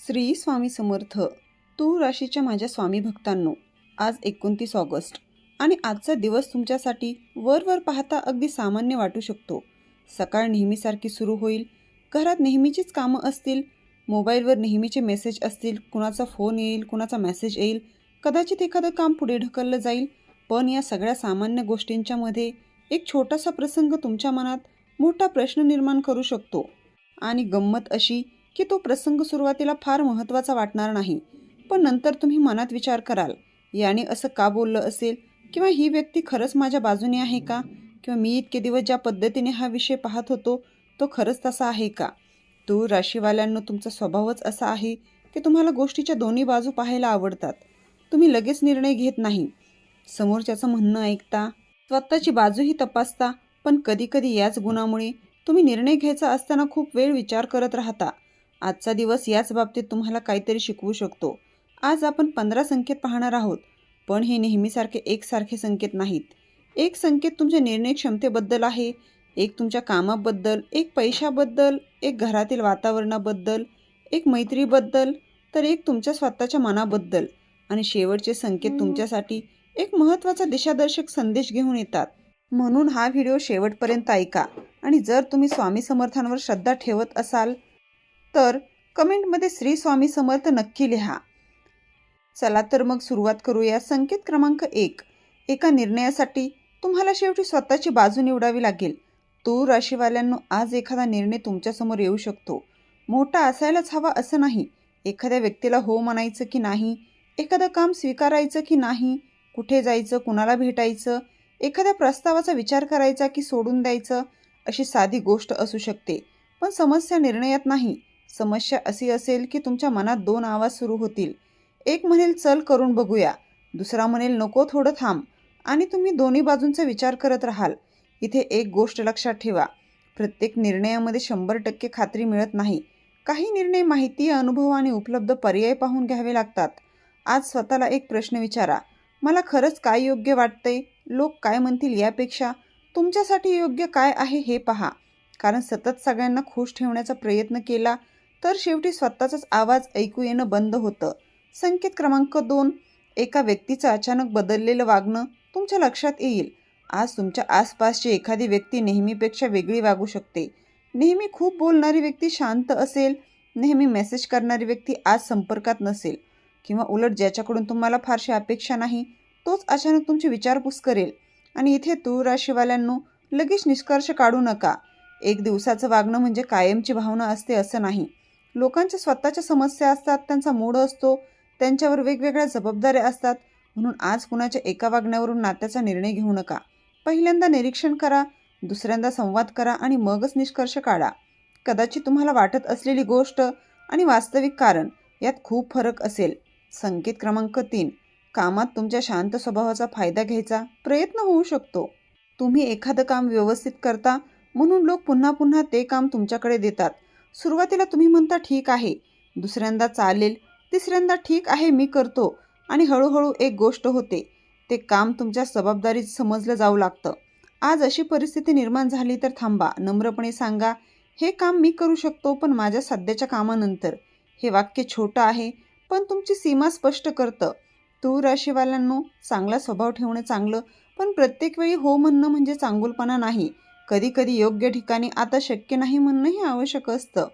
श्री स्वामी समर्थ. तूळ राशीच्या माझ्या स्वामी भक्तांनो, आज 29 ऑगस्ट आणि आजचा दिवस तुमच्यासाठी वर पाहता अगदी सामान्य वाटू शकतो. सकाळ नेहमीसारखी सुरू होईल, घरात नेहमीचीच कामं असतील, मोबाईलवर नेहमीचे मेसेज असतील, कुणाचा फोन येईल, कुणाचा मेसेज येईल, कदाचित एखादं काम पुढे ढकललं जाईल. पण या सगळ्या सामान्य गोष्टींच्या मध्ये एक छोटासा प्रसंग तुमच्या मनात मोठा प्रश्न निर्माण करू शकतो. आणि गंमत अशी की तो प्रसंग सुरुवातीला फार महत्त्वाचा वाटणार नाही, पण नंतर तुम्ही मनात विचार कराल, याने असं का बोललं असेल, किंवा ही व्यक्ती खरंच माझ्या बाजूने आहे का, किंवा मी इतके दिवस ज्या पद्धतीने हा विषय पाहत होतो तो खरंच तसा आहे का. तूळ राशीवाल्यांनो, तुमचा स्वभावच असा आहे की तुम्हाला गोष्टीच्या दोन्ही बाजू पाहायला आवडतात. तुम्ही लगेच निर्णय घेत नाही, समोरच्याचं म्हणणं ऐकता, स्वतःची बाजूही तपासता, पण कधीकधी याच गुणामुळे तुम्ही निर्णय घ्यायचा असताना खूप वेळ विचार करत राहता. आजचा दिवस याच बाबतीत तुम्हाला काहीतरी शिकवू शकतो. आज आपण 15 संकेत पाहणार आहोत, पण हे नेहमीसारखे एकसारखे संकेत नाहीत. एक संकेत तुमच्या निर्णय क्षमतेबद्दल आहे, एक तुमच्या कामाबद्दल, एक पैशाबद्दल, एक घरातील वातावरणाबद्दल, एक मैत्रीबद्दल, तर एक तुमच्या स्वतःच्या मनाबद्दल, आणि शेवटचे संकेत तुमच्यासाठी एक महत्त्वाचा दिशादर्शक संदेश घेऊन येतात. म्हणून हा व्हिडिओ शेवटपर्यंत ऐका. आणि जर तुम्ही स्वामी समर्थांवर श्रद्धा ठेवत असाल तर कमेंटमध्ये श्री स्वामी समर्थ नक्की लिहा. चला तर मग सुरुवात करूया. संकेत क्रमांक 1. एका निर्णयासाठी तुम्हाला शेवटी स्वतःची बाजू निवडावी लागेल. तूळ राशीवाल्यांनो, आज एखादा निर्णय तुमच्यासमोर येऊ शकतो. मोठा असायलाच हवा असं नाही. एखाद्या व्यक्तीला हो म्हणायचं की नाही, एखादं काम स्वीकारायचं की नाही, कुठे जायचं, कुणाला भेटायचं, एखाद्या प्रस्तावाचा विचार करायचा की सोडून द्यायचं, अशी साधी गोष्ट असू शकते. पण समस्या निर्णयात नाही. समस्या अशी असेल की तुमच्या मनात 2 आवाज सुरू होतील. एक म्हणेल चल करून बघूया, दुसरा म्हणेल नको थोडं थांब, आणि तुम्ही दोन्ही बाजूंचा विचार करत राहाल. इथे एक गोष्ट लक्षात ठेवा, प्रत्येक निर्णयामध्ये 100% खात्री मिळत नाही. काही निर्णय माहिती, अनुभव आणि उपलब्ध पर्याय पाहून घ्यावे लागतात. आज स्वतःला एक प्रश्न विचारा, मला खरंच काय योग्य वाटतंय, लोक काय म्हणतील यापेक्षा तुमच्यासाठी योग्य काय आहे हे पहा. कारण सतत सगळ्यांना खुश ठेवण्याचा प्रयत्न केला तर शेवटी स्वतःचाच आवाज ऐकू येणं बंद होतं. संकेत क्रमांक 2. एका व्यक्तीचं अचानक बदललेलं वागणं तुमच्या लक्षात येईल. आज तुमच्या आसपासची एखादी व्यक्ती नेहमीपेक्षा वेगळी वागू शकते. नेहमी खूप बोलणारी व्यक्ती शांत असेल, नेहमी मेसेज करणारी व्यक्ती आज संपर्कात नसेल, किंवा उलट ज्याच्याकडून तुम्हाला फारशी अपेक्षा नाही तोच अचानक तुमची विचारपूस करेल. आणि इथे तूळ राशीवाल्यांनो, लगेच निष्कर्ष काढू नका. एक दिवसाचं वागणं म्हणजे कायमची भावना असते असं नाही. लोकांच्या स्वतःच्या समस्या असतात, त्यांचा मूड असतो, त्यांच्यावर वेगवेगळ्या जबाबदाऱ्या असतात. म्हणून आज कुणाच्या एका वागण्यावरून नात्याचा निर्णय घेऊ नका. पहिल्यांदा निरीक्षण करा, दुसऱ्यांदा संवाद करा आणि मगच निष्कर्ष काढा. कदाचित तुम्हाला वाटत असलेली गोष्ट आणि वास्तविक कारण यात खूप फरक असेल. संकेत क्रमांक 3. कामात तुमच्या शांत स्वभावाचा फायदा घ्यायचा प्रयत्न होऊ शकतो. तुम्ही एखादं काम व्यवस्थित करता म्हणून लोक पुन्हा पुन्हा ते काम तुमच्याकडे देतात. सुरुवातीला तुम्ही म्हणता ठीक आहे, दुसऱ्यांदा चालेल, तिसऱ्यांदा ठीक आहे मी करतो, आणि हळूहळू एक गोष्ट होते, ते काम तुमच्या जबाबदारीत समजलं जाऊ लागतं. आज अशी परिस्थिती निर्माण झाली तर थांबा, नम्रपणे सांगा, हे काम मी करू शकतो पण माझ्या सध्याच्या कामानंतर. हे वाक्य छोटं आहे पण तुमची सीमा स्पष्ट करतं. तूळ राशीवाल्यांनो, चांगला स्वभाव ठेवणं चांगलं, पण प्रत्येक वेळी हो म्हणणं म्हणजे चांगुलपणा नाही. कधी कधी योग्य ठिकाणी आता शक्य नाही म्हणणंही आवश्यक असतं.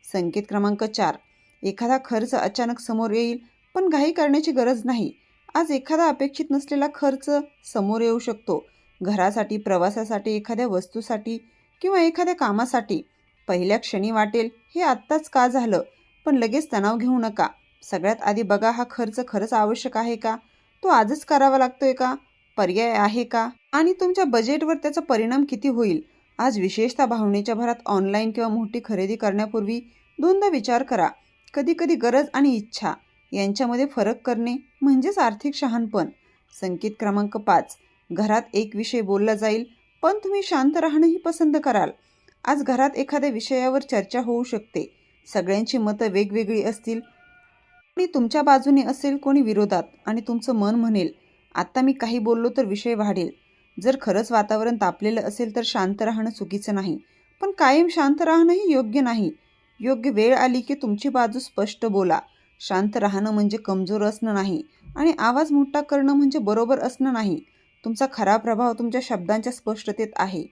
संकेत क्रमांक 4. एखादा खर्च अचानक समोर येईल, पण घाई करण्याची गरज नाही. आज एखादा अपेक्षित नसलेला खर्च समोर येऊ शकतो. घरासाठी, प्रवासासाठी, एखाद्या वस्तूसाठी किंवा एखाद्या कामासाठी. पहिल्या क्षणी वाटेल हे आत्ताच का झालं, पण लगेच तणाव घेऊ नका. सगळ्यात आधी बघा, हा खर्च खरंच आवश्यक आहे का, तो आजच करावा लागतोय का, पर्याय आहे का, आणि तुमच्या बजेटवर त्याचा परिणाम किती होईल. आज विशेषतः भावनेच्या भरात ऑनलाईन किंवा मोठी खरेदी करण्यापूर्वी 2दा विचार करा. कधीकधी गरज आणि इच्छा यांच्यामध्ये फरक करणे म्हणजेच आर्थिक शहाणपण. संकेत क्रमांक 5. घरात एक विषय बोलला जाईल पण तुम्ही शांत राहणंही पसंत कराल. आज घरात एखाद्या विषयावर चर्चा होऊ शकते. सगळ्यांची मतं वेगवेगळी असतील, कोणी तुमच्या बाजूने असेल, कोणी विरोधात, आणि तुमचं मन म्हणेल आता मी काही बोललो तर विषय वाढेल. जर खरंच वातावरण तापलेलं असेल तर शांत राहणं चुकीचं नाही, पण कायम शांत राहणंही योग्य नाही. योग्य वेळ आली की तुमची बाजू स्पष्ट बोला. शांत राहणं म्हणजे कमजोर असणं नाही आणि आवाज मोठा करणं म्हणजे बरोबर असणं नाही. तुमचा खरा प्रभाव तुमच्या शब्दांच्या स्पष्टतेत आहे.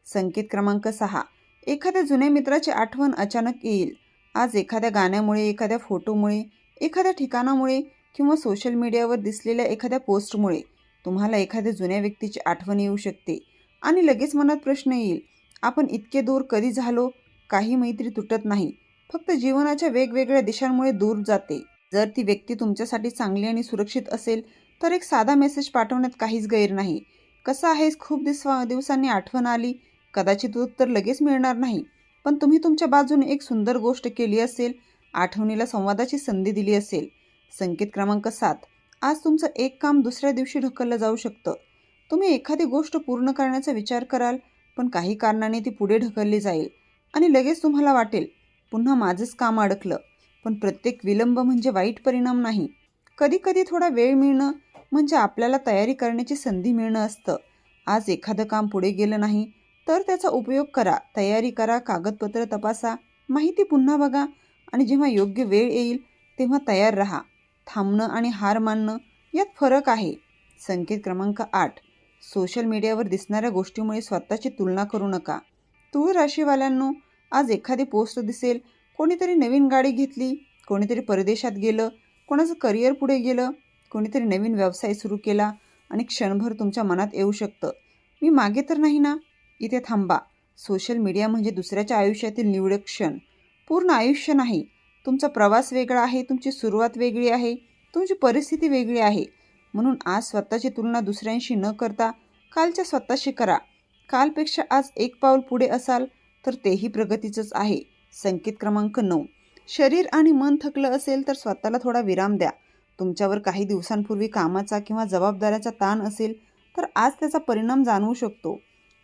संकेत क्रमांक 6. एखाद्या जुन्या मित्राची आठवण अचानक येईल. आज एखाद्या गाण्यामुळे, एखाद्या फोटोमुळे, एखाद्या ठिकाणामुळे किंवा सोशल मीडियावर दिसलेल्या एखाद्या पोस्टमुळे तुम्हाला एखाद्या जुन्या व्यक्तीची आठवण येऊ शकते आणि लगेच मनात प्रश्न येईल, आपण इतके दूर कधी झालो? काही मैत्री तुटत नाही, फक्त जीवनाच्या वेगवेगळ्या दिशांमुळे दूर जाते. जर ती व्यक्ती तुमच्यासाठी चांगली आणि सुरक्षित असेल तर एक साधा मेसेज पाठवण्यात काहीच गैर नाही. कसं आहेस, खूप दिवसांनी आठवण आली. कदाचित उत्तर लगेच मिळणार नाही, पण तुम्ही तुमच्या बाजूने एक सुंदर गोष्ट केली असेल, आठवणीला संवादाची संधी दिली असेल. संकेत क्रमांक 7. आज तुमचं एक काम दुसऱ्या दिवशी ढकललं जाऊ शकतं. तुम्ही एखादी गोष्ट पूर्ण करण्याचा विचार कराल, पण काही कारणाने ती पुढे ढकलली जाईल आणि लगेच तुम्हाला वाटेल, पुन्हा माझंच काम अडकलं. पण प्रत्येक विलंब म्हणजे वाईट परिणाम नाही. कधीकधी थोडा वेळ मिळणं म्हणजे आपल्याला तयारी करण्याची संधी मिळणं असतं. आज एखादं काम पुढे गेलं नाही तर त्याचा उपयोग करा. तयारी करा, कागदपत्र तपासा, माहिती पुन्हा बघा आणि जेव्हा योग्य वेळ येईल तेव्हा तयार राहा. थांबणं आणि हार मानणं यात फरक आहे. संकेत क्रमांक 8. सोशल मीडियावर दिसणाऱ्या गोष्टीमुळे स्वतःची तुलना करू नका. तूळ राशीवाल्यांनो, आज एखादी पोस्ट दिसेल, कोणीतरी नवीन गाडी घेतली, कोणीतरी परदेशात गेलं, कोणाचं करिअर पुढे गेलं, कोणीतरी नवीन व्यवसाय सुरू केला आणि क्षणभर तुमच्या मनात येऊ शकतं, मी मागे तर नाही ना? इथे थांबा. सोशल मीडिया म्हणजे दुसऱ्याच्या आयुष्यातील निवडक क्षण, पूर्ण आयुष्य नाही. तुमचा प्रवास वेगळा आहे, तुमची सुरुवात वेगळी आहे, तुमची परिस्थिती वेगळी आहे. म्हणून आज स्वतःची तुलना दुसऱ्यांशी न करता कालच्या स्वतःशी करा. कालपेक्षा आज एक पाऊल पुढे असाल तर तेही प्रगतीचंच आहे. संकेत क्रमांक 9. शरीर आणि मन थकलं असेल तर स्वतःला थोडा विराम द्या. तुमच्यावर काही दिवसांपूर्वी कामाचा किंवा जबाबदाऱ्याचा ताण असेल तर आज त्याचा परिणाम जाणवू शकतो.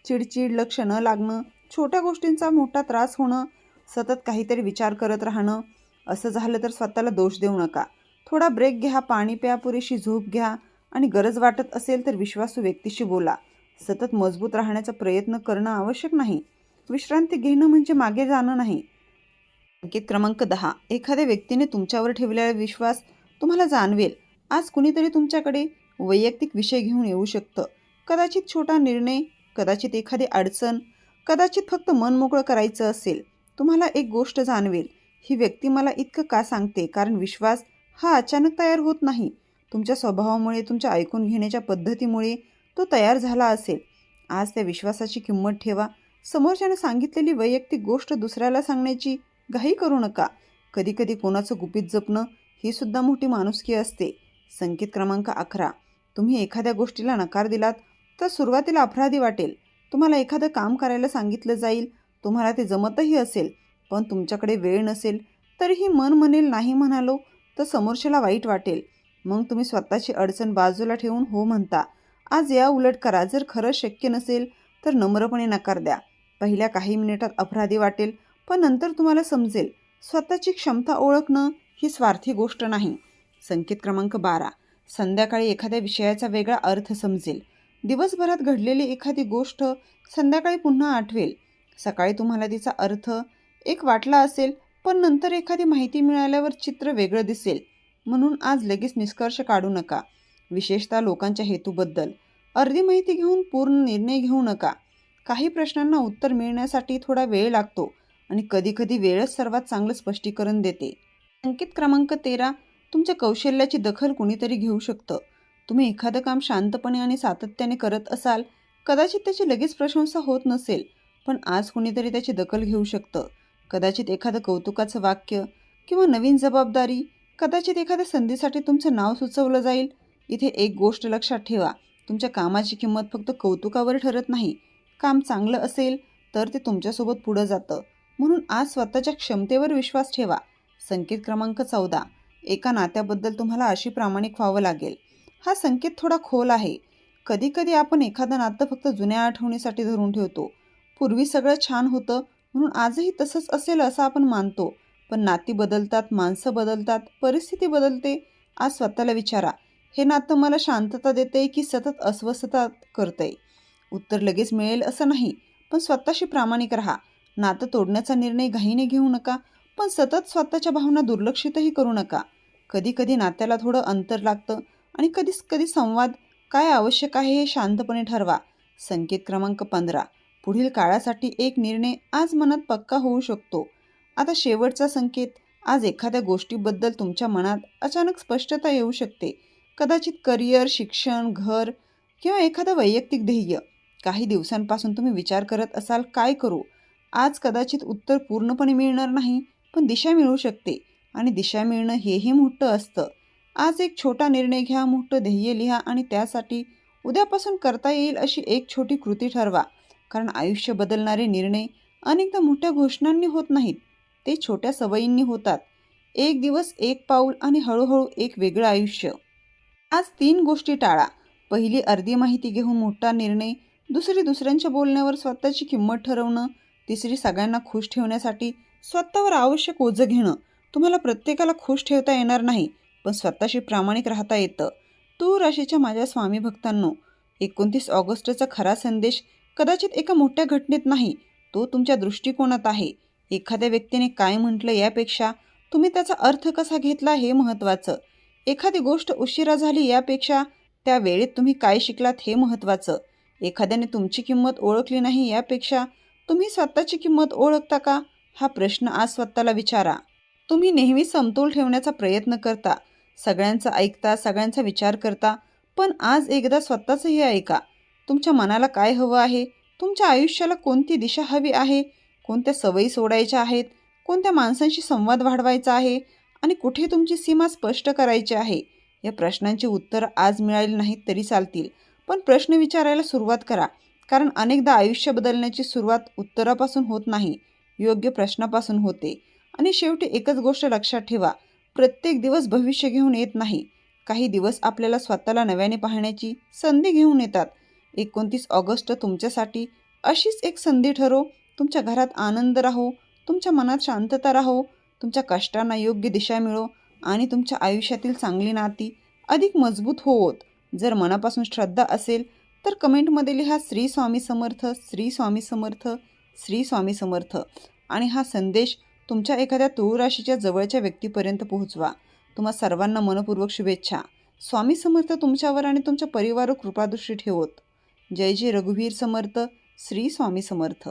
चिडचिड, लक्ष न लागणं, छोट्या गोष्टींचा मोठा त्रास होणं, सतत काहीतरी विचार करत राहणं, असं झालं तर स्वतःला दोष देऊ नका. थोडा ब्रेक घ्या, पाणी प्या, पुरेशी झोप घ्या आणि गरज वाटत असेल तर विश्वासू व्यक्तीशी बोला. सतत मजबूत राहण्याचा प्रयत्न करणं आवश्यक नाही. विश्रांती घेणं म्हणजे मागे जाणं नाही. संकेत क्रमांक 10. एखाद्या व्यक्तीने तुमच्यावर ठेवलेला विश्वास तुम्हाला जाणवेल. आज कुणीतरी तुमच्याकडे वैयक्तिक विषय घेऊन येऊ शकतं. कदाचित छोटा निर्णय, कदाचित एखादी अडचण, कदाचित फक्त मन मोकळं करायचं असेल. तुम्हाला एक गोष्ट जाणवेल, ही व्यक्ती मला इतकं का सांगते, कारण विश्वास हा अचानक तयार होत नाही. तुमच्या स्वभावामुळे, तुमच्या ऐकून घेण्याच्या पद्धतीमुळे तो तयार झाला असेल. आज त्या विश्वासाची किंमत ठेवा. समोरच्याने सांगितलेली वैयक्तिक गोष्ट दुसऱ्याला सांगण्याची घाई करू नका. कधीकधी कोणाचं गुपित जपणं ही सुद्धा मोठी माणुसकी असते. संकेत क्रमांक 11. तुम्ही एखाद्या गोष्टीला नकार दिलात तर सुरुवातीला अपराधी वाटेल. तुम्हाला एखादं काम करायला सांगितलं जाईल, तुम्हाला ते जमतही असेल, पण तुमच्याकडे वेळ नसेल तरीही मन म्हणेल नाही म्हणालो तर समोरच्याला वाईट वाटेल. मग तुम्ही स्वतःची अडचण बाजूला ठेवून हो म्हणता. आज या उलट करा. जर खरंच शक्य नसेल तर नम्रपणे नकार द्या. पहिल्या काही मिनिटात अपराधी वाटेल, पण नंतर तुम्हाला समजेल स्वतःची क्षमता ओळखणं ही स्वार्थी गोष्ट नाही. संकेत क्रमांक 12. संध्याकाळी एखाद्या विषयाचा वेगळा अर्थ समजेल. दिवसभरात घडलेली एखादी गोष्ट संध्याकाळी पुन्हा आठवेल. सकाळी तुम्हाला तिचा अर्थ एक वाटला असेल, पण नंतर एखादी माहिती मिळाल्यावर चित्र वेगळं दिसेल. म्हणून आज लगेच निष्कर्ष काढू नका, विशेषतः लोकांच्या हेतूबद्दल. अर्धी माहिती घेऊन पूर्ण निर्णय घेऊ नका. काही प्रश्नांना उत्तर मिळण्यासाठी थोडा वेळ लागतो आणि कधीकधी वेळच सर्वात चांगलं स्पष्टीकरण देते. संकेत क्रमांक 13. तुमच्या कौशल्याची दखल कुणीतरी घेऊ शकतं. तुम्ही एखादं काम शांतपणे आणि सातत्याने करत असाल, कदाचित त्याची लगेच प्रशंसा होत नसेल, पण आज कुणीतरी त्याची दखल घेऊ शकतं. कदाचित एखादं कौतुकाचं वाक्य किंवा नवीन जबाबदारी, कदाचित एखाद्या संधीसाठी तुमचं नाव सुचवलं जाईल. इथे एक गोष्ट लक्षात ठेवा, तुमच्या कामाची किंमत फक्त कौतुकावर ठरत नाही. काम चांगलं असेल तर ते तुमच्यासोबत पुढं जातं. म्हणून आज स्वतःच्या क्षमतेवर विश्वास ठेवा. संकेत क्रमांक 14. एका नात्याबद्दल तुम्हाला अशी प्रामाणिक व्हावं लागेल. हा संकेत थोडा खोल आहे. कधीकधी आपण एखादं नातं फक्त जुन्या आठवणीसाठी धरून ठेवतो. पूर्वी सगळं छान होतं म्हणून आजही तसंच असेल असं आपण मानतो. पण नाती बदलतात, माणसं बदलतात, परिस्थिती बदलते. आज स्वतःला विचारा, हे नातं मला शांतता देते की सतत अस्वस्थता करतंय? उत्तर लगेच मिळेल असं नाही, पण स्वतःशी प्रामाणिक राहा. नातं तोडण्याचा निर्णय घाईने घेऊ नका, पण सतत स्वतःच्या भावना दुर्लक्षितही करू नका. कधी कधी नात्याला थोडं अंतर लागतं आणि कधी कधी संवाद काय आवश्यक आहे हे शांतपणे ठरवा. संकेत क्रमांक 15. पुढील काळासाठी एक निर्णय आज मनात पक्का होऊ शकतो. आता शेवटचा संकेत. आज एखाद्या गोष्टीबद्दल तुमच्या मनात अचानक स्पष्टता येऊ शकते. कदाचित करिअर, शिक्षण, घर किंवा एखादं वैयक्तिक ध्येय. काही दिवसांपासून तुम्ही विचार करत असाल काय करू. आज कदाचित उत्तर पूर्णपणे मिळणार नाही, पण दिशा मिळू शकते. आणि दिशा मिळणं हेही मोठं असतं. आज एक छोटा निर्णय घ्या, मोठं ध्येय लिहा आणि त्यासाठी उद्यापासून करता येईल अशी एक छोटी कृती ठरवा. कारण आयुष्य बदलणारे निर्णय अनेकदा मोठ्या घोषणांनी होत नाहीत, ते छोट्या सवयींनी होतात. एक दिवस एक पाऊल आणि हळूहळू एक वेगळं आयुष्य. आज 3 गोष्टी टाळा. पहिली, अर्धी माहिती घेऊन मोठा निर्णय. दुसरी, दुसऱ्यांच्या बोलण्यावर स्वतःची किंमत ठरवणं. तिसरी, सगळ्यांना खुश ठेवण्यासाठी स्वतःवर आवश्यक ओझं घेणं. तुम्हाला प्रत्येकाला खुश ठेवता येणार नाही, पण स्वतःशी प्रामाणिक राहता येतं. तूळ राशीच्या माझ्या स्वामी भक्तांनो, 29 ऑगस्टचा खरा संदेश कदाचित एका मोठ्या घटनेत नाही, तो तुमच्या दृष्टिकोनात आहे. एखाद्या व्यक्तीने काय म्हटलं यापेक्षा तुम्ही त्याचा अर्थ कसा घेतला हे महत्त्वाचं. एखादी गोष्ट उशिरा झाली यापेक्षा त्या वेळेत तुम्ही काय शिकलात हे महत्त्वाचं. एखाद्याने तुमची किंमत ओळखली नाही यापेक्षा तुम्ही स्वतःची किंमत ओळखता का, हा प्रश्न आज स्वतःला विचारा. तुम्ही नेहमी समतोल ठेवण्याचा प्रयत्न करता, सगळ्यांचं ऐकता, सगळ्यांचा विचार करता, पण आज एकदा स्वतःचंही ऐका. तुमच्या मनाला काय हवं आहे, तुमच्या आयुष्याला कोणती दिशा हवी आहे, कोणत्या सवयी सोडायच्या आहेत, कोणत्या माणसांशी संवाद वाढवायचा आहे आणि कुठे तुमची सीमा स्पष्ट करायची आहे. या प्रश्नांची उत्तरं आज मिळाली नाहीत तरी चालतील, पण प्रश्न विचारायला सुरुवात करा. कारण अनेकदा आयुष्य बदलण्याची सुरुवात उत्तरापासून होत नाही, योग्य प्रश्नापासून होते. आणि शेवटी एकच गोष्ट लक्षात ठेवा, प्रत्येक दिवस भविष्य घेऊन येत नाही. काही दिवस आपल्याला स्वतःला नव्याने पाहण्याची संधी घेऊन येतात. 29 ऑगस्ट तुमच्यासाठी अशीच एक संधी ठरो. तुमच्या घरात आनंद राहो, तुमच्या मनात शांतता राहो, तुमच्या कष्टांना योग्य दिशा मिळो आणि तुमच्या आयुष्यातील चांगली नाती अधिक मजबूत होवोत. जर मनापासून श्रद्धा असेल तर कमेंटमध्ये लिहा श्री स्वामी समर्थ, श्री स्वामी समर्थ, श्री स्वामी समर्थ. आणि हा संदेश तुमच्या एखाद्या तुळ राशीच्या जवळच्या व्यक्तीपर्यंत पोहोचवा. तुम्हा सर्वांना मनपूर्वक शुभेच्छा. स्वामी समर्थ तुमच्यावर आणि तुमच्या परिवारावर कृपादृष्टी ठेवोत. जय जय रघुवीर समर्थ. श्री स्वामी समर्थ.